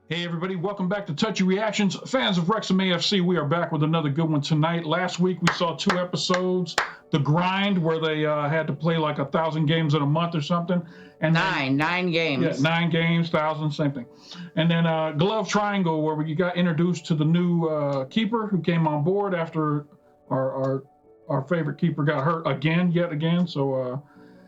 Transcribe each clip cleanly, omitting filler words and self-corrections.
Hey everybody, welcome back to Touchy Reactions. Fans of Wrexham AFC, we are back with another good one tonight. Last week we saw 2 episodes, The Grind, where they had to play like 1,000 games in a month or something. And nine games. Yeah, 9 games, 1,000, same thing. And then Glove Triangle, where we got introduced to the new keeper who came on board after our favorite keeper got hurt yet again. So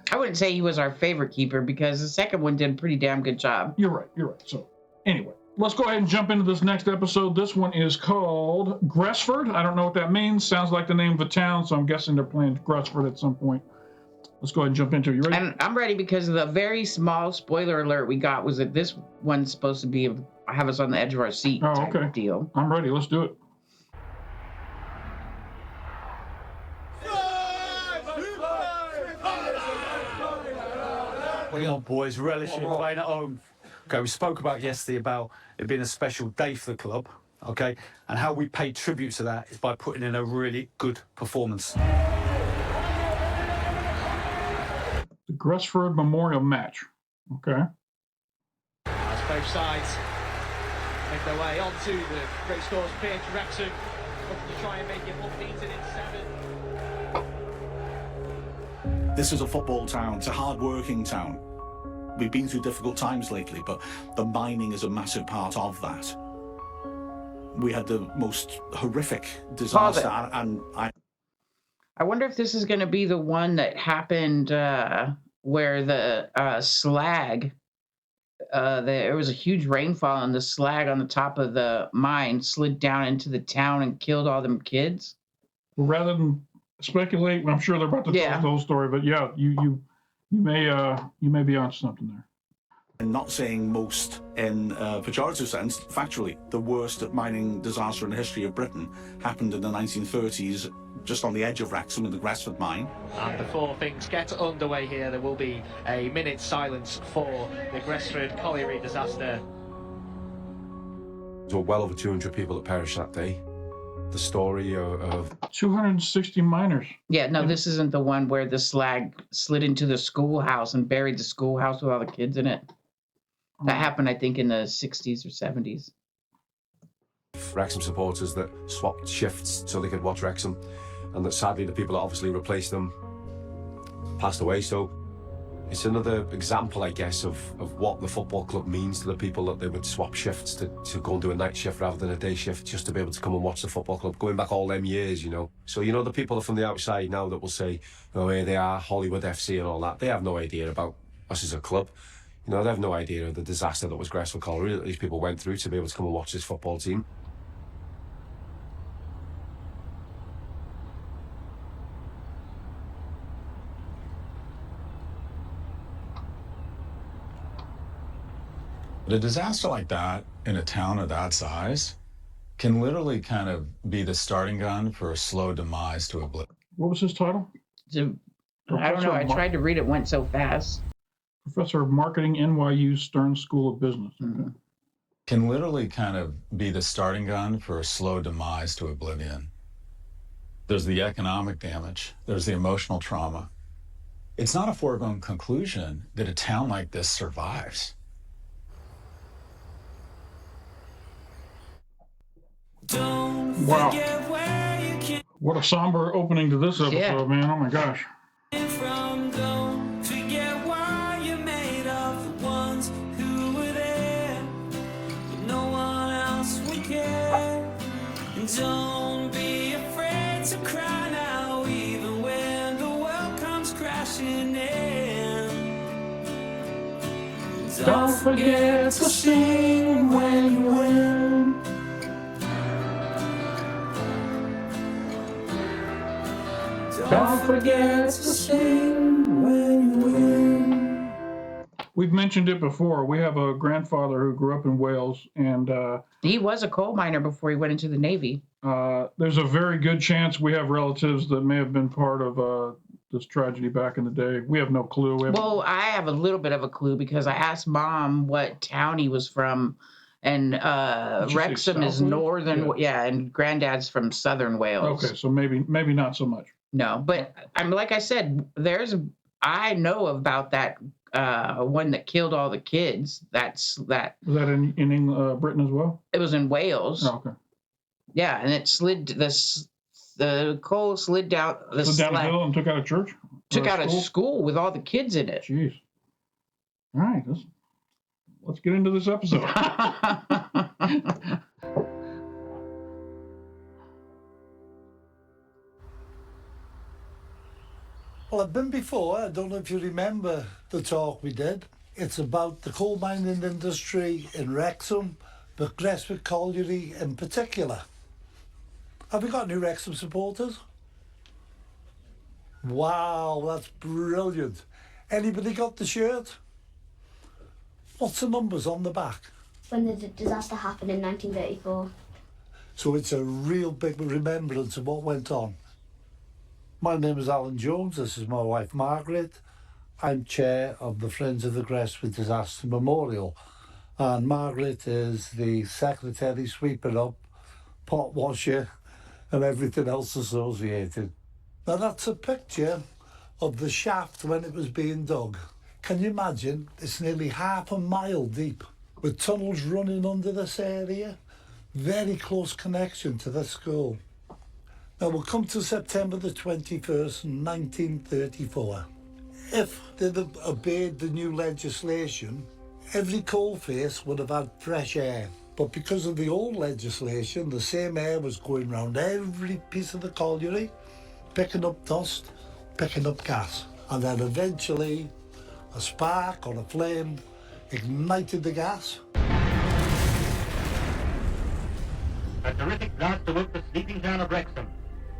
I wouldn't say he was our favorite keeper because the second one did a pretty damn good job. You're right. So anyway, let's go ahead and jump into this next episode. This one is called Gresford. I don't know what that means. Sounds like the name of a town, so I'm guessing they're playing Gresford at some point. Let's go ahead and jump into it. You ready? And I'm ready because the very small spoiler alert we got was that this one's supposed to be have us on the edge of our seat type of deal. I'm ready. Let's do it. Well, on, boys, relishing playing at home. Okay, we spoke about yesterday about it being a special day for the club, okay, and how we pay tribute to that is by putting in a really good performance. The Gresford Memorial Match, okay. As both sides make their way onto the Great Scores pitch, Wrexham looking to try and make it unbeaten in 7. This is a football town, it's a hard-working town. We've been through difficult times lately, but the mining is a massive part of that. We had the most horrific disaster, and I wonder if this is going to be the one that happened where the slag, there was a huge rainfall and the slag on the top of the mine slid down into the town and killed all them kids. Rather than speculate, I'm sure they're about to tell the whole story, but yeah, you may be on something there. And not saying most in a pejorative sense, factually, the worst mining disaster in the history of Britain happened in the 1930s, just on the edge of Wrexham in the Gresford mine. And before things get underway here, there will be a minute's silence for the Gresford colliery disaster. There were well over 200 people that perished that day. The story of 260 miners. Yeah, no, this isn't the one where the slag slid into the schoolhouse and buried the schoolhouse with all the kids in it. That happened, I think, in the 60s or 70s. Wrexham supporters that swapped shifts so they could watch Wrexham, and that sadly the people that obviously replaced them passed away. So it's another example, I guess, of what the football club means to the people, that they would swap shifts to go and do a night shift rather than a day shift just to be able to come and watch the football club, going back all them years, you know. So, you know, the people from the outside now that will say, oh, here they are, Hollywood FC and all that, they have no idea about us as a club. You know, they have no idea of the disaster that was Gresford Colliery that these people went through to be able to come and watch this football team. A disaster like that in a town of that size can literally kind of be the starting gun for a slow demise to oblivion. What was his title? I don't know. I tried to read it, went so fast. Professor of Marketing, NYU Stern School of Business. Mm-hmm. Can literally kind of be the starting gun for a slow demise to oblivion. There's the economic damage. There's the emotional trauma. It's not a foregone conclusion that a town like this survives. Wow. What a somber opening to this episode, man. Oh my gosh. Don't be afraid to cry now, even when the world comes crashing in. Don't forget to sing when you win. Don't forget to sing when you win. We've mentioned it before. We have a grandfather who grew up in Wales, and he was a coal miner before he went into the Navy. There's a very good chance we have relatives that may have been part of this tragedy back in the day. We have no clue. Well, I have a little bit of a clue because I asked Mom what town he was from, and Wrexham is northern, and Granddad's from southern Wales. Okay, so maybe not so much. No, but I'm like I said, I know about that one that killed all the kids. That Was that in Britain as well? it was in Wales. Oh, okay. Yeah, and it slid the coal slid out the Slid down a slab, hill and took out a church? took Or out a school with all the kids in it. Jeez. All right, let's get into this episode. Well, I've been before. I don't know if you remember the talk we did. It's about the coal mining industry in Wrexham, but Gresford colliery in particular. Have we got any Wrexham supporters? Wow, that's brilliant. Anybody got the shirt? What's the numbers on the back? When the disaster happened in 1934. So it's a real big remembrance of what went on. My name is Alan Jones, this is my wife Margaret. I'm chair of the Friends of the Gresford Disaster Memorial, and Margaret is the secretary, sweeper up, pot washer and everything else associated. Now that's a picture of the shaft when it was being dug. Can you imagine? It's nearly half a mile deep with tunnels running under this area. Very close connection to the school. Now we'll come to September the 21st, 1934. If they'd have obeyed the new legislation, every coalface would have had fresh air. But because of the old legislation, the same air was going round every piece of the colliery, picking up dust, picking up gas. And then eventually, a spark or a flame ignited the gas. A terrific blast awoke the sleeping town of Wrexham.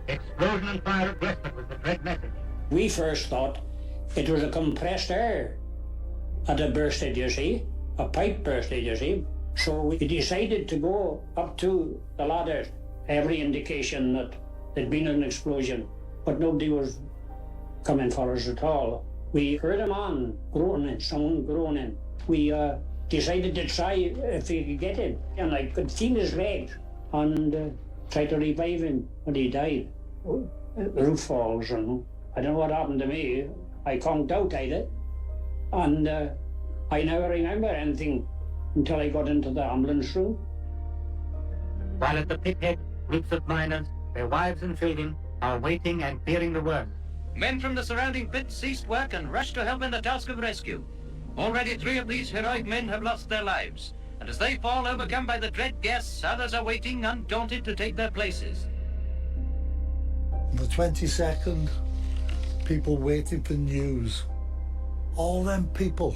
Explosion and fire at Gresford was the dread message. We first thought it was a compressed air that had bursted, you see, a pipe bursted, you see. So we decided to go up to the ladder. Every indication that there'd been an explosion, but nobody was coming for us at all. We heard a man groaning, someone groaning. We decided to try if we could get him, and I could feel his legs and tried to revive him, but he died. Roof falls, and I don't know what happened to me. I conked out either, and I never remember anything until I got into the ambulance room. While at the pit head, groups of miners, their wives and children, are waiting and fearing the worst. Men from the surrounding pits ceased work and rushed to help in the task of rescue. Already 3 of these heroic men have lost their lives, and as they fall overcome by the dread gas, others are waiting undaunted to take their places. The 22nd, people waiting for news. All them people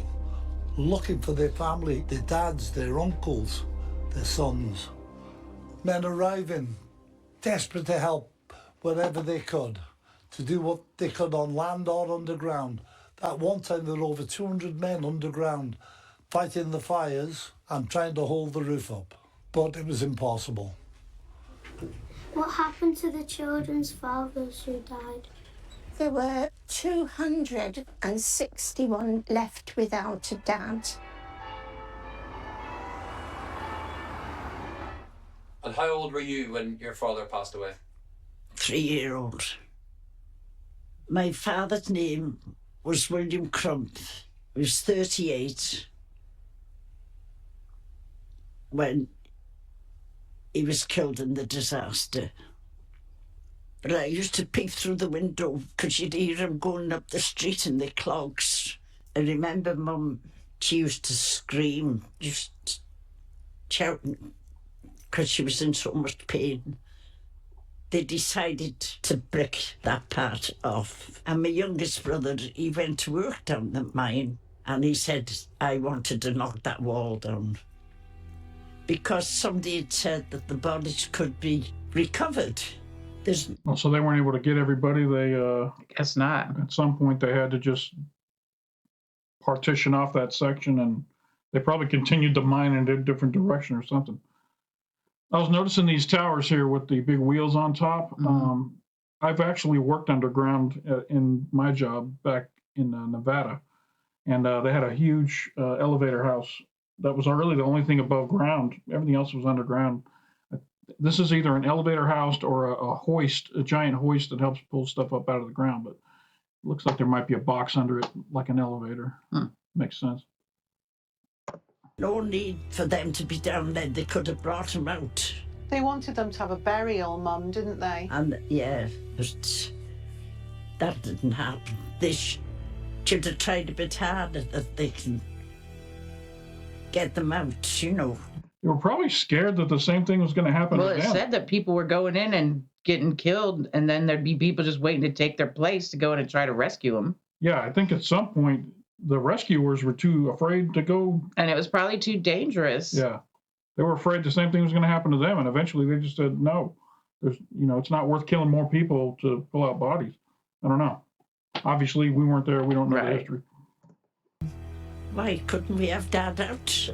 looking for their family, their dads, their uncles, their sons. Men arriving, desperate to help wherever they could, to do what they could on land or underground. At one time there were over 200 men underground fighting the fires and trying to hold the roof up, but it was impossible. What happened to the children's fathers who died? There were 261 left without a dad. And how old were you when your father passed away? 3-year-old. My father's name was William Crump. He was 38 when he was killed in the disaster. But I used to peek through the window because you'd hear him going up the street in their clogs. I remember Mum, she used to scream, just shouting, because she was in so much pain. They decided to brick that part off. And my youngest brother, he went to work down the mine, and he said, I wanted to knock that wall down. Because somebody had said that the bodies could be recovered. So they weren't able to get everybody. They I guess not. At some point they had to just partition off that section, and they probably continued to mine in a different direction or something. I was noticing these towers here with the big wheels on top. Mm-hmm. I've actually worked underground in my job back in Nevada, and they had a huge elevator house that was really the only thing above ground. Everything else was underground. This is either an elevator house or a hoist, a giant hoist that helps pull stuff up out of the ground, but it looks like there might be a box under it, like an elevator. Makes sense. No need for them to be down there. They could have brought them out. They wanted them to have a burial, Mum, didn't they? And yeah, but that didn't happen. They should have tried a bit harder that they can get them out, you know. They were probably scared that the same thing was going to happen Well, to it them. said that people were going in and getting killed, and then there'd be people just waiting to take their place to go in and try to rescue them. Yeah, I think at some point the rescuers were too afraid to go. And it was probably too dangerous. Yeah, they were afraid the same thing was going to happen to them, and eventually they just said, no, there's, it's not worth killing more people to pull out bodies. I don't know. Obviously, we weren't there. We don't know the history. Why couldn't we have Dad out?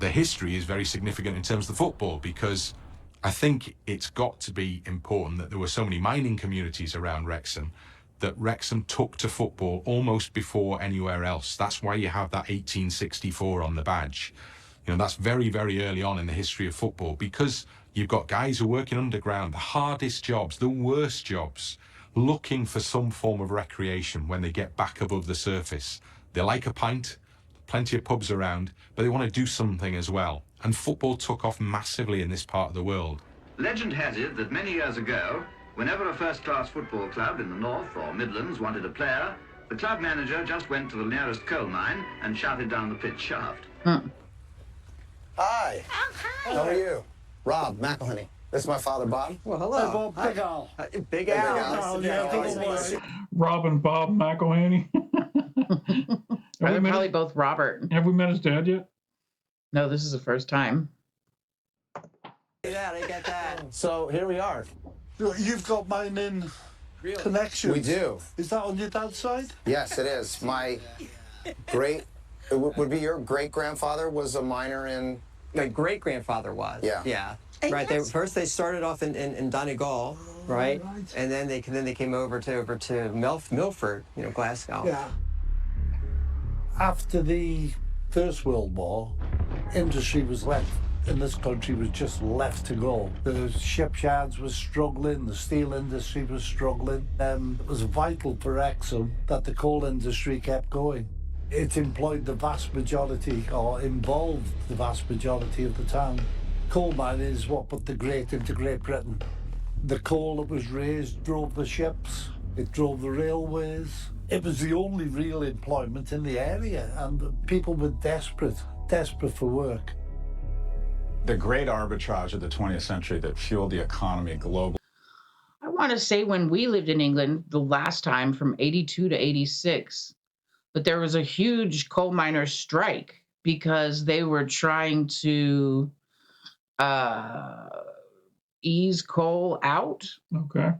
The history is very significant in terms of the football, because I think it's got to be important that there were so many mining communities around Wrexham that Wrexham took to football almost before anywhere else. That's why you have that 1864 on the badge. That's very, very early on in the history of football, because you've got guys who are working underground, the hardest jobs, the worst jobs, looking for some form of recreation when they get back above the surface. They like a pint, plenty of pubs around, but they want to do something as well. And football took off massively in this part of the world. Legend has it that many years ago, whenever a first-class football club in the North or Midlands wanted a player, the club manager just went to the nearest coal mine and shouted down the pitch shaft. Hi. Oh, hi. How are you? Rob McElhenney. This is my father, Bob. Well, hello. Hey, Big Al. Big Al. Rob and Bob McElhenney. They're probably both Robert. Have we met his dad yet? No, this is the first time. Yeah, they got that. So here we are. You've got mining connections. We do. Is that on your dad's side? Yes, it is. My would be your great-grandfather was a miner in... My great-grandfather was. Yeah. Yeah. Right. First they started off in Donegal, right? And then they came over to Milford, Glasgow. Yeah. After the First World War, industry was left in this country was just left to go. The shipyards were struggling, the steel industry was struggling. It was vital for Wrexham that the coal industry kept going. It employed the vast majority, or involved the vast majority of the town. Coal mining is what put the Great into Great Britain. The coal that was raised drove the ships, it drove the railways. It was the only real employment in the area, and people were desperate for work. The great arbitrage of the 20th century that fueled the economy globally. I want to say when we lived in England the last time, from 82 to 86, but there was a huge coal miners' strike because they were trying to ease coal out. Okay.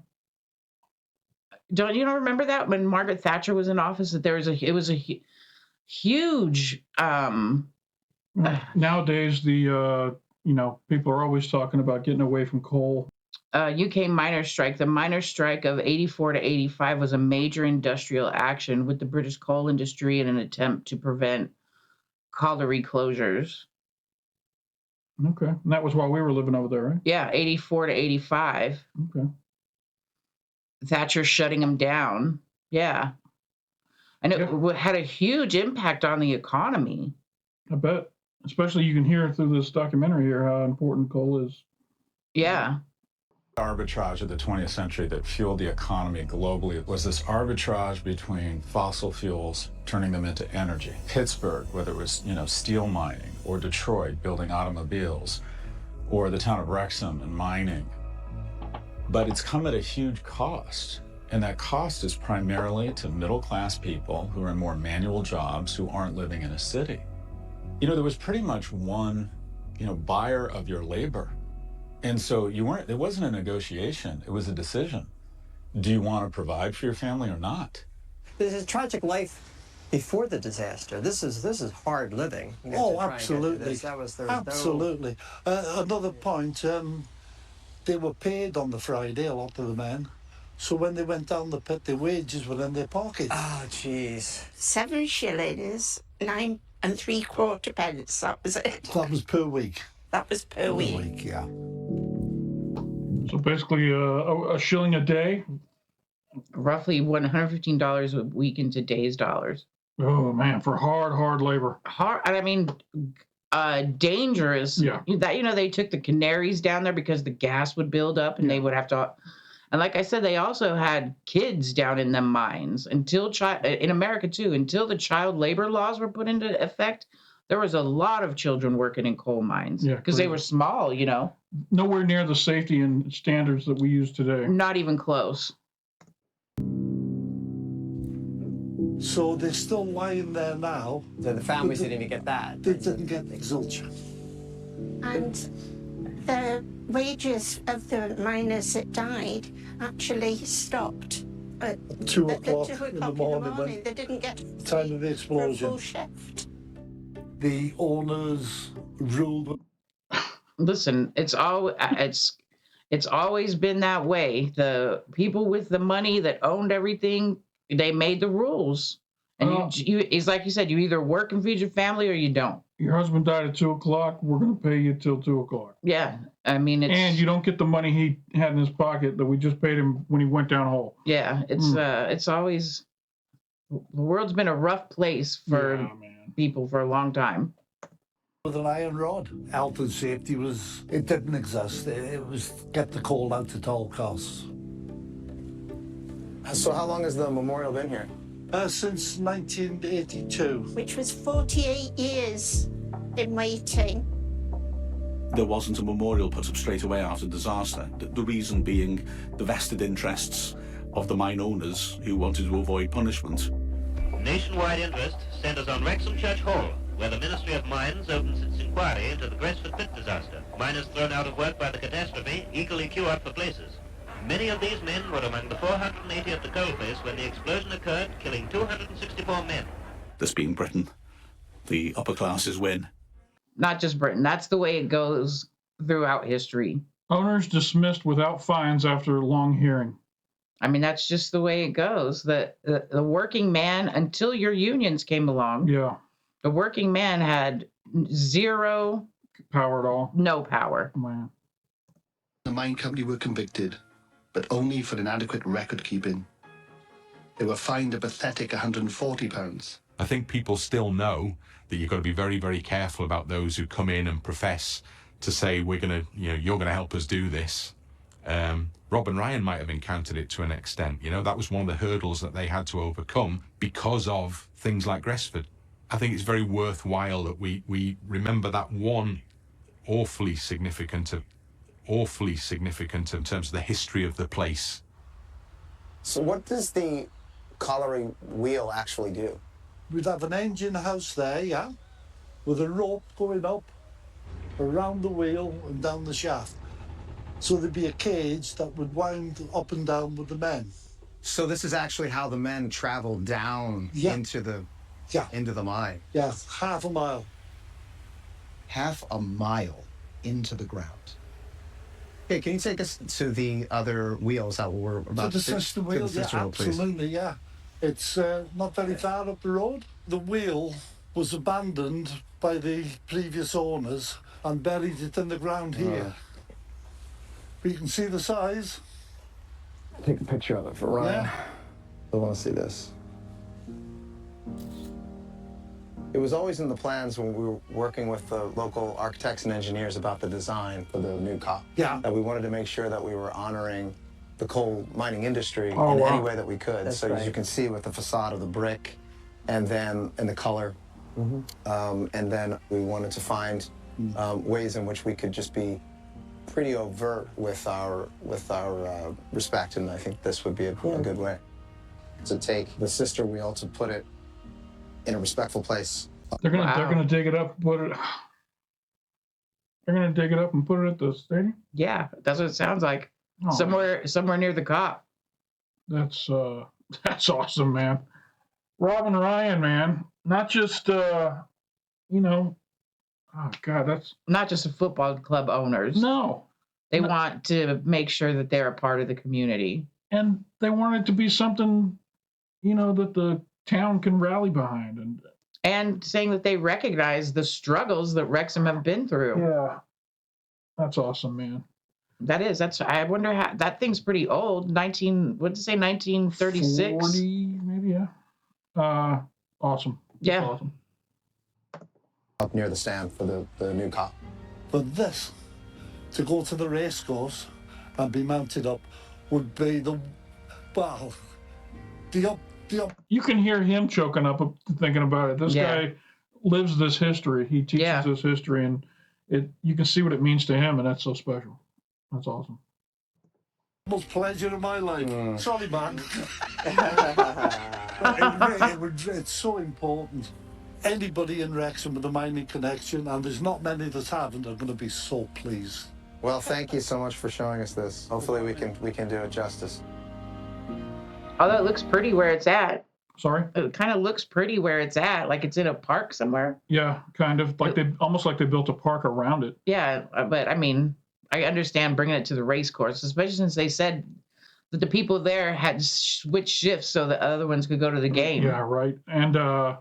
Don't you remember that when Margaret Thatcher was in office, that it was a huge nowadays the people are always talking about getting away from coal. UK miners' strike. The miners' strike of 84 to 85 was a major industrial action with the British coal industry in an attempt to prevent colliery closures. Okay. And that was while we were living over there, right? Yeah, 84 to 85. Okay. Thatcher shutting them down. Yeah. And it had a huge impact on the economy. I bet. Especially you can hear through this documentary here how important coal is. Yeah. Arbitrage of the 20th century that fueled the economy globally was this arbitrage between fossil fuels, turning them into energy. Pittsburgh, whether it was, steel mining, or Detroit building automobiles, or the town of Wrexham and mining. But it's come at a huge cost. And that cost is primarily to middle-class people who are in more manual jobs who aren't living in a city. There was pretty much one, buyer of your labor. And so it wasn't a negotiation, it was a decision. Do you want to provide for your family or not? This is a tragic life before the disaster. This is hard living. Oh, absolutely. Absolutely. Another point, they were paid on the Friday, a lot of the men. So when they went down the pit, their wages were in their pockets. Oh, jeez. 7 shillings, 9 3/4 pence, that was it. That was per week. That was per week. Yeah. So basically a shilling a day roughly $115 a week in today's dollars. Oh man, for hard labor. Hard. I mean, dangerous. Yeah. That they took the Canaries down there because the gas would build up and they would have to. And like I said, they also had kids down in them mines in America too. Until the child labor laws were put into effect, there was a lot of children working in coal mines because they were small. Nowhere near the safety and standards that we use today. Not even close. So they're still lying there now. So the families didn't even get that. They didn't get the exultation. And the wages of the miners that died actually stopped at 2 o'clock in the morning. When they didn't get the time of the explosion. Full shift. The owners ruled. Listen, it's always been that way. The people with the money that owned everything, they made the rules. And it's like you said, you either work and feed your family or you don't. Your husband died at 2 o'clock. We're going to pay you till 2 o'clock. Yeah, I mean, and you don't get the money he had in his pocket that we just paid him when he went down hole. Yeah, it's always, the world's been a rough place for people for a long time. With an iron rod, health and safety it didn't exist. It was get the coal out at all costs. So how long has the memorial been here? Since 1982. Which was 48 years in waiting. There wasn't a memorial put up straight away after the disaster. The reason being the vested interests of the mine owners who wanted to avoid punishment. Nationwide interest centers on Wrexham Church Hall, where the Ministry of Mines opens its inquiry into the Gresford pit disaster. Miners thrown out of work by the catastrophe eagerly queue up for places. Many of these men were among the 480 at the coalface when the explosion occurred, killing 264 men. This being Britain, the upper classes win. Not just Britain. That's the way it goes throughout history. Owners dismissed without fines after a long hearing. I mean, that's just the way it goes. The working man, until your unions came along, the working man had zero power at all. No power. Man. The mine company were convicted, but only for inadequate record keeping. They were fined a pathetic £140. I think people still know that you've got to be very, very careful about those who come in and profess to say you're going to help us do this. Rob and Ryan might have encountered it to an extent. That was one of the hurdles that they had to overcome because of things like Gresford. I think it's very worthwhile that we remember that one awfully significant in terms of the history of the place. So what does the colliery wheel actually do? We'd have an engine house there, with a rope going up around the wheel and down the shaft. So there'd be a cage that would wind up and down with the men. So this is actually how the men travel down into the mine? Yeah, half a mile. Half a mile into the ground. Okay, can you take us to the other wheels that we're about to the sister wheel? Yeah, absolutely, yeah. It's not very far up the road. The wheel was abandoned by the previous owners and buried it in the ground here. But you can see the size. Take a picture of it for Ryan. I want to see this. It was always in the plans when we were working with the local architects and engineers about the design for the new COP. That we wanted to make sure that we were honoring the coal mining industry in any way that we could. As you can see with the facade of the brick and then in the color. And then we wanted to find ways in which we could just be pretty overt with our respect, and I think this would be a good way to take the sister wheel to put it in a respectful place. They're gonna dig it up and put it. They're gonna dig it up and put it at the stadium. Yeah, that's what it sounds like. Somewhere near the COP. That's awesome, man. Rob and Ryan, man, not just oh God, that's not just a football club owners. No, they want to make sure that they're a part of the community, and they want it to be something, that the town can rally behind, and saying that they recognize the struggles that Wrexham have been through. Yeah, that's awesome, man. That is. That's. I wonder how that thing's pretty old. What did it say? 1936. 40, maybe. Yeah. Awesome. Yeah. That's awesome. Up near the stand for the new cop. But this, to go to the race course and be mounted up, would be the You can hear him choking up thinking about it. This guy lives this history. He teaches this history, and you can see what it means to him, and that's so special. That's awesome. Most pleasure of my life. Sorry, man. It's so important. Anybody in Wrexham with a mining connection, and there's not many that haven't, are going to be so pleased. Well, thank you so much for showing us this. Hopefully we can do it justice. Although it looks pretty where it's at. Sorry? It kind of looks pretty where it's at, like it's in a park somewhere. Yeah, kind of. Almost like they built a park around it. Yeah, but I mean, I understand bringing it to the race course, especially since they said that the people there had switched shifts so the other ones could go to the game. Yeah, right. And I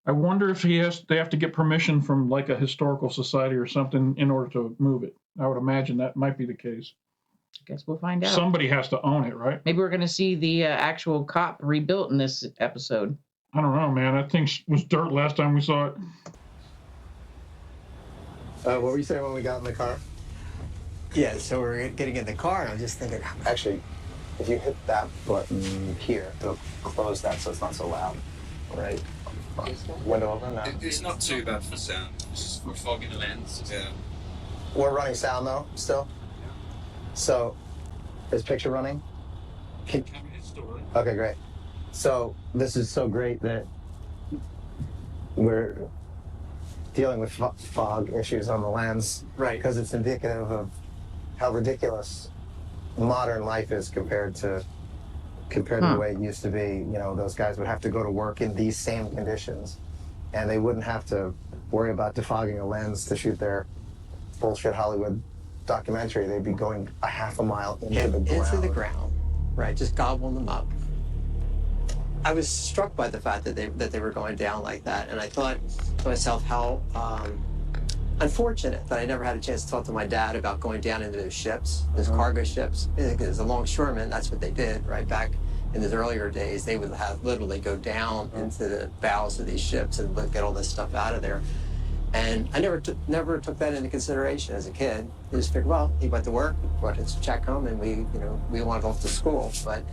wonder if they have to get permission from like a historical society or something in order to move it. I would imagine that might be the case. I guess we'll find out. Somebody has to own it, right? Maybe we're going to see the actual cop rebuilt in this episode. I don't know, man. That thing was dirt last time we saw it. What were you saying when we got in the car? Yeah, so we're getting in the car, and I'm just thinking, actually, if you hit that button here, it'll close that so it's not so loud, right? Window open now? It's not too bad for sound. It's just for fogging the lens. Yeah. We're running sound, though, still? So, is picture running? Okay, great. So, this is so great that we're dealing with fog issues on the lens. Right. Because it's indicative of how ridiculous modern life is compared to the way it used to be. You know, those guys would have to go to work in these same conditions, and they wouldn't have to worry about defogging a lens to shoot their bullshit Hollywood documentary. They'd be going a half a mile into the ground. Right, just gobbling them up. I was struck by the fact that they were going down like that, and I thought to myself how unfortunate that I never had a chance to talk to my dad about going down into those ships, those cargo ships. As a longshoreman, that's what they did, right? Back in those earlier days, they would have literally go down into the bows of these ships and get all this stuff out of there. And I never took that into consideration as a kid. I just figured, well, he went to work, brought his check home, and we went off to school. But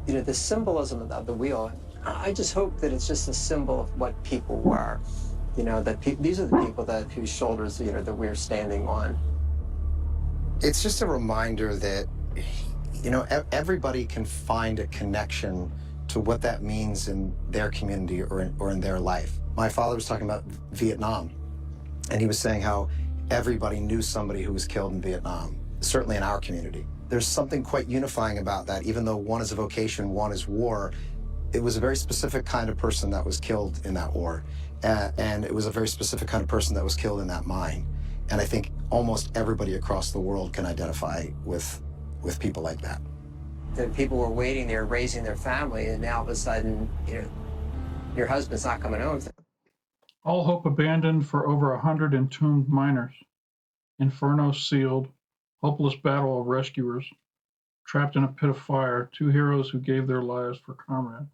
the symbolism of the wheel, I just hope that it's just a symbol of what people were. That these are the people whose shoulders that we're standing on. It's just a reminder that everybody can find a connection to what that means in their community or in their life. My father was talking about Vietnam, and he was saying how everybody knew somebody who was killed in Vietnam, certainly in our community. There's something quite unifying about that, even though one is a vocation, one is war. It was a very specific kind of person that was killed in that war, and it was a very specific kind of person that was killed in that mine. And I think almost everybody across the world can identify with people like that. The people were waiting there, raising their family, and now all of a sudden, your husband's not coming home. All hope abandoned for over 100 entombed miners. Inferno sealed. Hopeless battle of rescuers. Trapped in a pit of fire. Two heroes who gave their lives for comrade.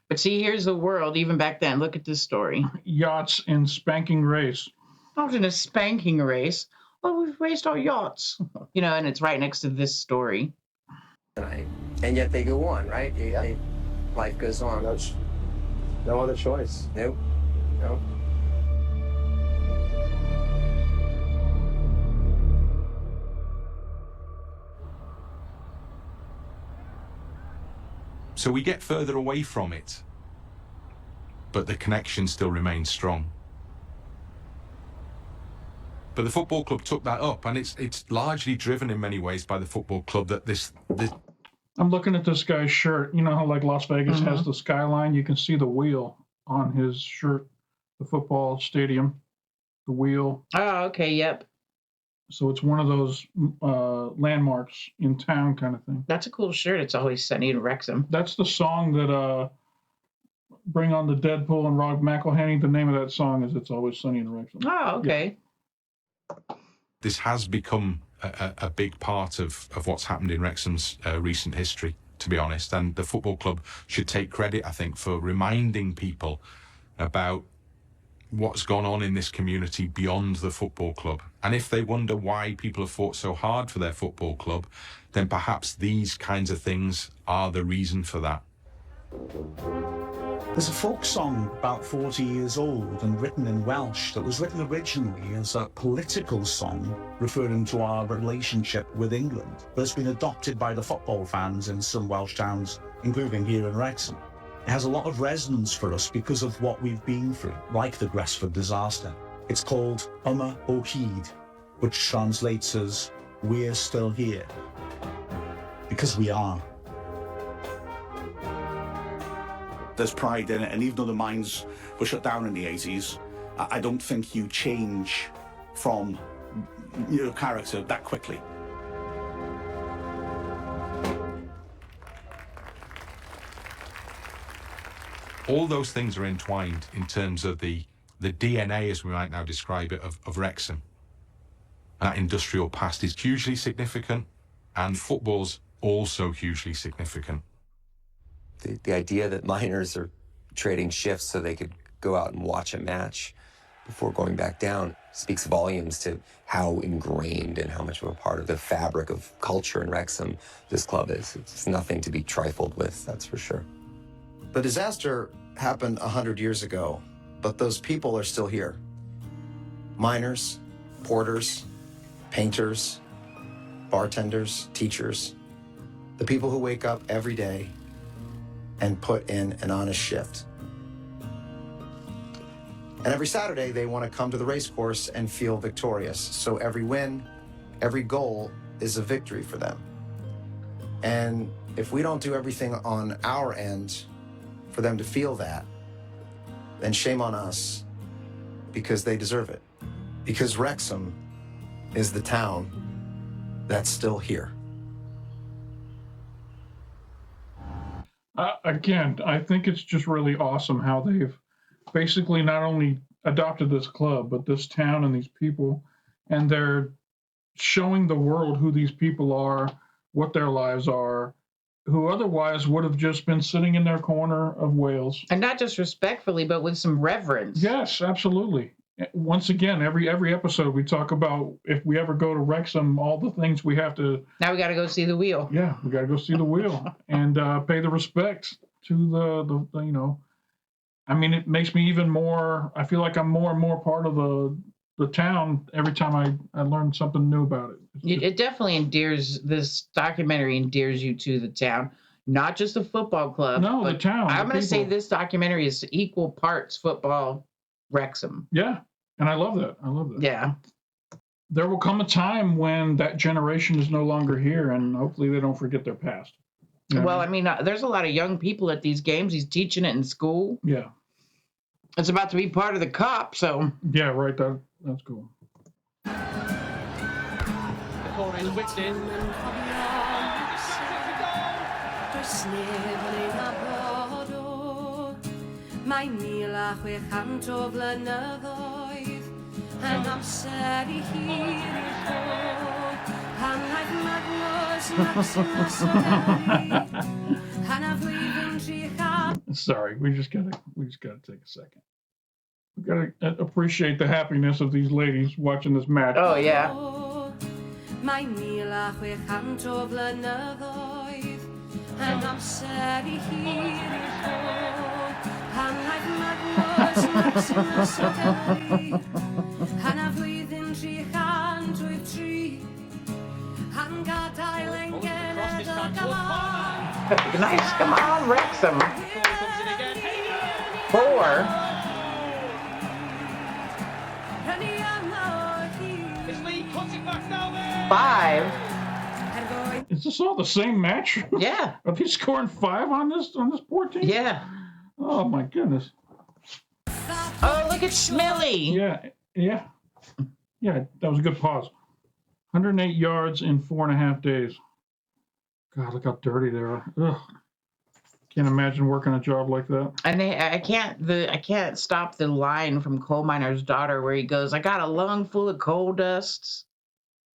But see, here's the world, even back then. Look at this story. Yachts in spanking race. Not in a spanking race. Well, we've raced our yachts. And it's right next to this story. And yet they go on, right? Life goes on. No other choice. Nope. Nope. So we get further away from it, but the connection still remains strong. But the football club took that up, and it's largely driven in many ways by the football club that this. I'm looking at this guy's shirt. You know how like Las Vegas has the skyline? You can see the wheel on his shirt, the football stadium, the wheel. Oh, okay, yep. So it's one of those landmarks in town kind of thing. That's a cool shirt. It's Always Sunny in Wrexham. That's the song that Bring on the Deadpool and Rob McElhenney. The name of that song is It's Always Sunny in Wrexham. Oh, okay. This has become a big part of what's happened in Wrexham's recent history, to be honest. And the football club should take credit, I think, for reminding people about what's gone on in this community beyond the football club. And if they wonder why people have fought so hard for their football club, then perhaps these kinds of things are the reason for that. There's a folk song about 40 years old and written in Welsh that was written originally as a political song referring to our relationship with England, but it's been adopted by the football fans in some Welsh towns, including here in Wrexham. It has a lot of resonance for us because of what we've been through, like the Gresford disaster. It's called Yma o Hyd, which translates as "We're still here." Because we are. There's pride in it, and even though the mines were shut down in the 80s, I don't think you change from your character that quickly. All those things are entwined in terms of the DNA, as we might now describe it, of Wrexham. That industrial past is hugely significant, and football's also hugely significant. The idea that miners are trading shifts so they could go out and watch a match before going back down speaks volumes to how ingrained and how much of a part of the fabric of culture in Wrexham this club is. It's nothing to be trifled with, that's for sure. The disaster happened 100 years ago, but those people are still here. Miners, porters, painters, bartenders, teachers, the people who wake up every day and put in an honest shift. And every Saturday, they want to come to the race course and feel victorious. So every win, every goal is a victory for them. And if we don't do everything on our end for them to feel that, then shame on us, because they deserve it. Because Wrexham is the town that's still here. Again, I think it's just really awesome how they've basically not only adopted this club, but this town and these people, and they're showing the world who these people are, what their lives are, who otherwise would have just been sitting in their corner of Wales. And not just respectfully, but with some reverence. Yes, absolutely. Once again, every episode we talk about, if we ever go to Wrexham, all the things we have to... Now we got to go see the wheel. Yeah, we got to go see the wheel and pay the respects to the, you know... I mean, it makes me even more... I feel like I'm more and more part of the town every time I learn something new about it. It definitely endears, this documentary endears you to the town, not just the football club. No, the town. I'm going to say this documentary is equal parts football, Wrexham. Yeah, and I love that. I love that. Yeah. There will come a time when that generation is no longer here, and hopefully they don't forget their past. You know? Well, I mean, there's a lot of young people at these games. He's teaching it in school. Yeah. It's about to be part of the COP, so... Yeah, right. That's cool. Corner's whipped in. Mae 1600 o flynyddoedd yn amser I hir i'r bod Hanlaeth Magnus Maximus O'Derry Hanna flwyddyn 300. Sorry, we just gotta take a second. We gotta appreciate the happiness of these ladies watching this match. Oh yeah. Mae 1600 o flynyddoedd yn amser I hir i'r bod Hanlaeth Magnus Maximus O'Derry Hanna flwyddyn 303 Han gadael ein genedl galan. Nice, come on, Wrexham. 4. Is Lee cutting back now there? 5. Is this all the same match? Yeah. Are they scoring 5 on this poor team? Yeah. Oh my goodness. Oh, look at Smilly. Yeah, that was a good pause. 108 yards in 4.5 days. God, look how dirty they are. Ugh. Can't imagine working a job like that. And I can't stop the line from Coal Miner's Daughter where he goes, I got a lung full of coal dust.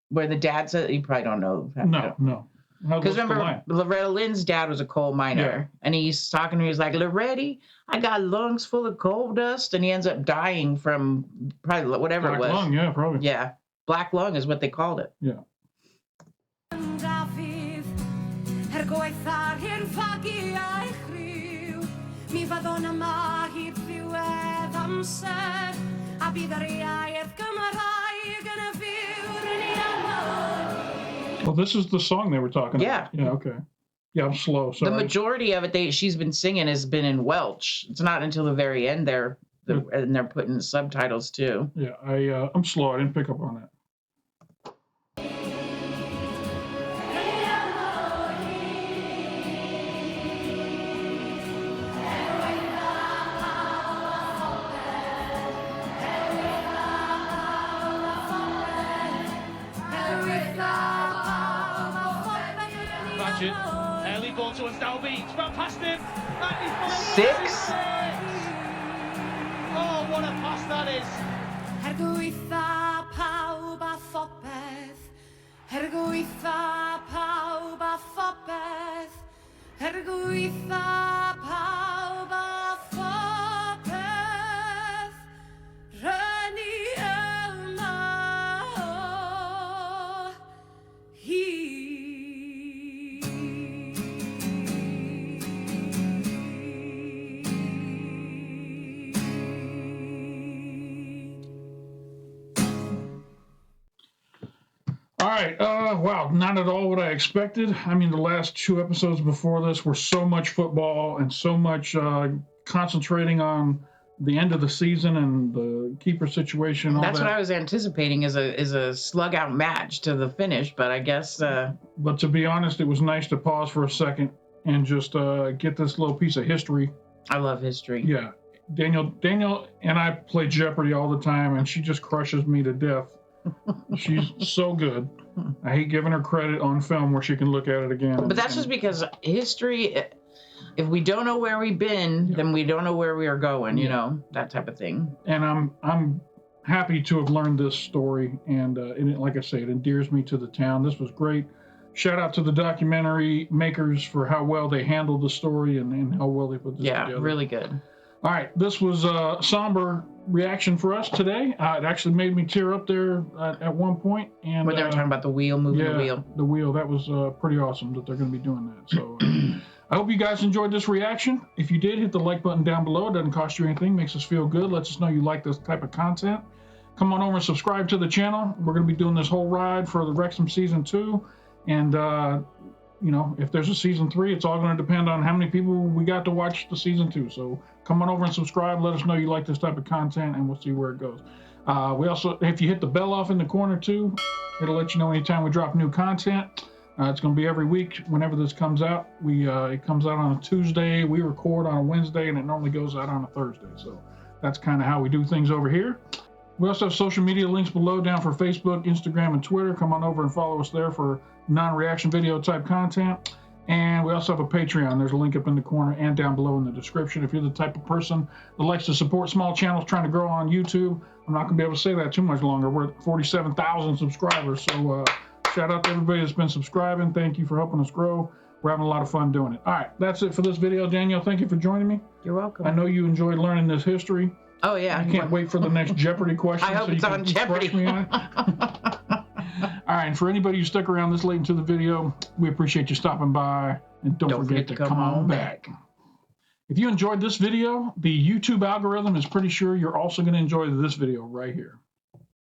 Where the dad said, you probably don't know. No. Because remember, Loretta Lynn's dad was a coal miner, and he's talking to me. He's like, Loretta, I got lungs full of coal dust, and he ends up dying from probably whatever it was. Black lung, yeah, probably. Yeah, black lung is what they called it. Yeah. Well, this is the song they were talking about. Yeah, okay. Yeah, I'm slow. Sorry. The majority of it she's been singing has been in Welsh. It's not until the very end and they're putting subtitles too. Yeah, I'm slow. I didn't pick up on that. Early ball towards Dalby. Run past him. 6? Oh, what a pass that is. All right. Wow, not at all what I expected. I mean, the last 2 episodes before this were so much football and so much concentrating on the end of the season and the keeper situation. And all That's that. what I was anticipating is a slug out match to the finish, but I guess. But to be honest, it was nice to pause for a second and just get this little piece of history. I love history. Yeah, Daniel and I play Jeopardy all the time, and she just crushes me to death. She's so good. I hate giving her credit on film where she can look at it again. But that's just because history, if we don't know where we've been, then we don't know where we are going, you know, that type of thing. And I'm happy to have learned this story, and like I say, it endears me to the town. This was great. Shout out to the documentary makers for how well they handled the story and how well they put this together. Yeah, really good. All right, this was a somber reaction for us today. It actually made me tear up there at one point. And when they were talking about the wheel, moving the wheel. The wheel, that was pretty awesome that they're going to be doing that. So I hope you guys enjoyed this reaction. If you did, hit the like button down below. It doesn't cost you anything, makes us feel good, lets us know you like this type of content. Come on over and subscribe to the channel. We're going to be doing this whole ride for the Wrexham Season 2. And, you know, if there's a Season 3, it's all going to depend on how many people we got to watch the Season 2. So come on over and subscribe. Let us know you like this type of content, and we'll see where it goes. We also, if you hit the bell off in the corner too, it'll let you know anytime we drop new content. It's going to be every week whenever this comes out. It comes out on a Tuesday. We record on a Wednesday, and it normally goes out on a Thursday. So that's kind of how we do things over here. We also have social media links below down for Facebook, Instagram, and Twitter. Come on over and follow us there for non-reaction video type content. And we also have a Patreon. There's a link up in the corner and down below in the description. If you're the type of person that likes to support small channels trying to grow on YouTube, I'm not going to be able to say that too much longer. We're at 47,000 subscribers. So shout out to everybody that's been subscribing. Thank you for helping us grow. We're having a lot of fun doing it. All right, that's it for this video. Danielle, thank you for joining me. You're welcome. I know you enjoyed learning this history. Oh, yeah. I can't wait for the next Jeopardy question. I hope it's on Jeopardy. Me on. All right, and for anybody who stuck around this late into the video, we appreciate you stopping by. And don't forget to come on back. If you enjoyed this video, the YouTube algorithm is pretty sure you're also going to enjoy this video right here.